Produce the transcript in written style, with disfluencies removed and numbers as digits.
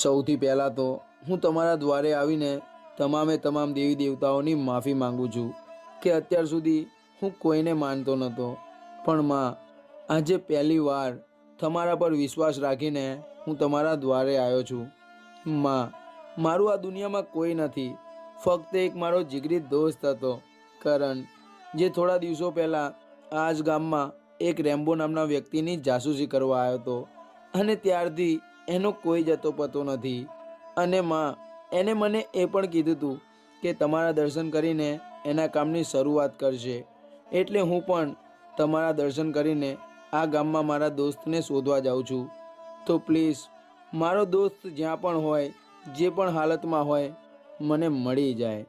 સૌથી પહેલાં તો હું તમારા દ્વારે આવીને તમામ દેવી દેવતાઓની માફી માંગુ છું કે અત્યાર સુધી હું કોઈને માનતો નહોતો, પણ માં, આજે પહેલી વાર તમારા પર વિશ્વાસ રાખીને હું તમારા દ્વારે આવ્યો છું. માં, મારું આ દુનિયામાં કોઈ નથી, ફક્ત એક મારો જીગરી દોસ્ત હતો કરણ, જે થોડા દિવસો પહેલાં આ જ ગામમાં એક રેમ્બો નામના વ્યક્તિની જાસૂસી કરવા આવ્યો હતો અને ત્યારથી એનો કોઈ જતો પતો નથી. અને માં, એને મને એ પણ કીધું હતું કે તમારા દર્શન કરીને એના કામની શરૂઆત કરશે, એટલે હું પણ તમારા દર્શન કરીને આ ગામમાં મારા દોસ્તને શોધવા જાઉં છું. તો પ્લીઝ મારો દોસ્ત જ્યાં પણ હોય, જે પણ હાલતમાં હોય, મને મળી જાય.